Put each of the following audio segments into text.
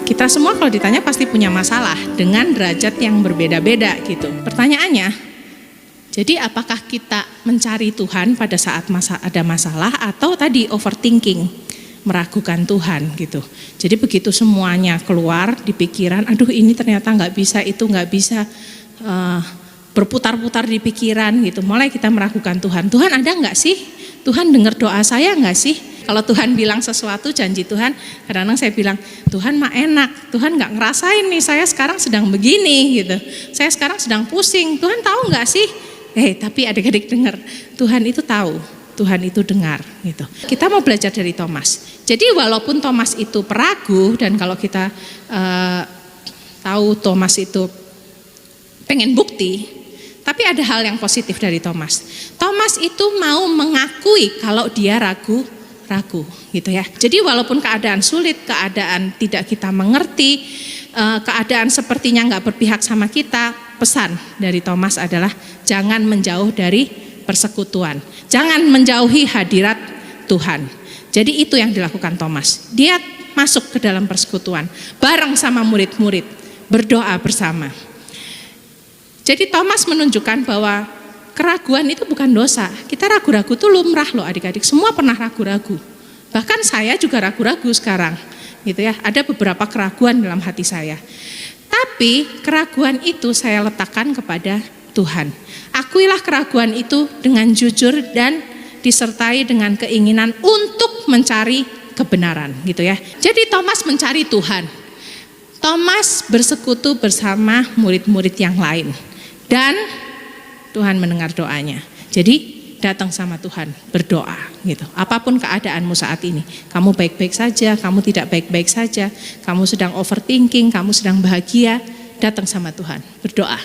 Kita semua kalau ditanya pasti punya masalah dengan derajat yang berbeda-beda gitu. Pertanyaannya, jadi apakah kita mencari Tuhan pada saat ada masalah atau tadi overthinking, meragukan Tuhan gitu. Jadi begitu semuanya keluar di pikiran, aduh ini ternyata nggak bisa, itu nggak bisa, berputar-putar di pikiran gitu. Mulai kita meragukan Tuhan. Tuhan ada nggak sih? Tuhan dengar doa saya nggak sih? Kalau Tuhan bilang sesuatu, janji Tuhan, kadang-kadang saya bilang, Tuhan mah enak, Tuhan nggak ngerasain nih, saya sekarang sedang begini gitu. Saya sekarang sedang pusing, Tuhan tahu nggak sih? Tapi adik-adik dengar, Tuhan itu tahu, Tuhan itu dengar gitu. Kita mau belajar dari Thomas. Jadi walaupun Thomas itu peragu, dan kalau kita tahu Thomas itu pengen bukti, tapi ada hal yang positif dari Thomas. Thomas itu mau mengakui kalau dia ragu gitu ya. Jadi walaupun keadaan sulit, keadaan tidak kita mengerti, keadaan sepertinya nggak berpihak sama kita, pesan dari Thomas adalah jangan menjauh dari persekutuan, jangan menjauhi hadirat Tuhan. Jadi itu yang dilakukan Thomas. Dia masuk ke dalam persekutuan bareng sama murid-murid, berdoa bersama. Jadi Thomas menunjukkan bahwa keraguan itu bukan dosa. Kita ragu-ragu itu lumrah loh adik-adik. Semua pernah ragu-ragu. Bahkan saya juga ragu-ragu sekarang. Gitu ya. Ada beberapa keraguan dalam hati saya. Tapi keraguan itu saya letakkan kepada Tuhan. Akuilah keraguan itu dengan jujur dan disertai dengan keinginan untuk mencari kebenaran, gitu ya. Jadi Thomas mencari Tuhan. Thomas bersekutu bersama murid-murid yang lain. Dan Tuhan mendengar doanya. Jadi datang sama Tuhan, berdoa gitu. Apapun keadaanmu saat ini, kamu baik-baik saja, kamu tidak baik-baik saja, kamu sedang overthinking, kamu sedang bahagia, datang sama Tuhan, berdoa.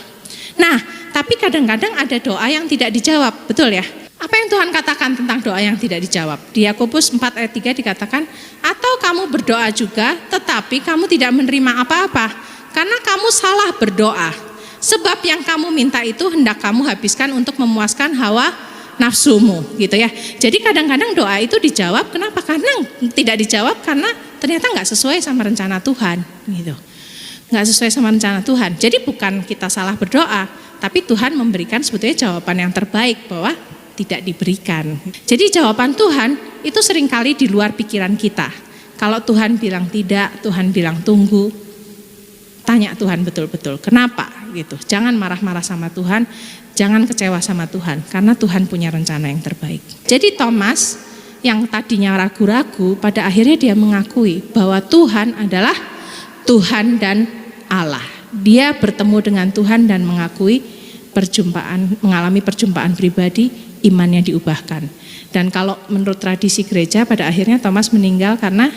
Nah, tapi kadang-kadang ada doa yang tidak dijawab, betul ya? Apa yang Tuhan katakan tentang doa yang tidak dijawab? Di Yakobus 4 ayat 3 dikatakan, atau kamu berdoa juga, tetapi kamu tidak menerima apa-apa, karena kamu salah berdoa. Sebab yang kamu minta itu hendak kamu habiskan untuk memuaskan hawa nafsumu, gitu ya. Jadi kadang-kadang doa itu dijawab, kenapa? Karena tidak dijawab karena ternyata nggak sesuai sama rencana Tuhan, gitu. Nggak sesuai sama rencana Tuhan. Jadi bukan kita salah berdoa, tapi Tuhan memberikan sebetulnya jawaban yang terbaik bahwa tidak diberikan. Jadi jawaban Tuhan itu seringkali di luar pikiran kita. Kalau Tuhan bilang tidak, Tuhan bilang tunggu, tanya Tuhan betul-betul, kenapa? Gitu. Jangan marah-marah sama Tuhan, jangan kecewa sama Tuhan, karena Tuhan punya rencana yang terbaik. Jadi Thomas yang tadinya ragu-ragu, pada akhirnya dia mengakui bahwa Tuhan adalah Tuhan dan Allah. Dia bertemu dengan Tuhan dan mengakui mengalami perjumpaan pribadi, imannya diubahkan. Dan kalau menurut tradisi gereja, pada akhirnya Thomas meninggal karena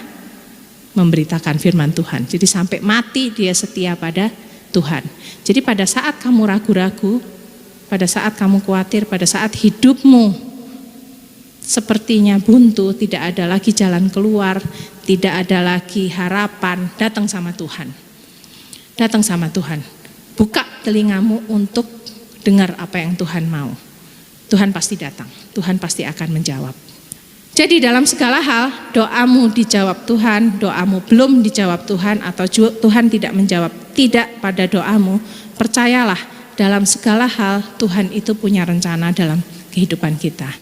memberitakan firman Tuhan. Jadi sampai mati dia setia pada Tuhan. Jadi pada saat kamu ragu-ragu, pada saat kamu khawatir, pada saat hidupmu sepertinya buntu, tidak ada lagi jalan keluar, tidak ada lagi harapan, datang sama Tuhan. Datang sama Tuhan. Buka telingamu untuk dengar apa yang Tuhan mau. Tuhan pasti datang, Tuhan pasti akan menjawab. Jadi dalam segala hal, doamu dijawab Tuhan, doamu belum dijawab Tuhan, atau Tuhan tidak menjawab tidak pada doamu, percayalah dalam segala hal Tuhan itu punya rencana dalam kehidupan kita.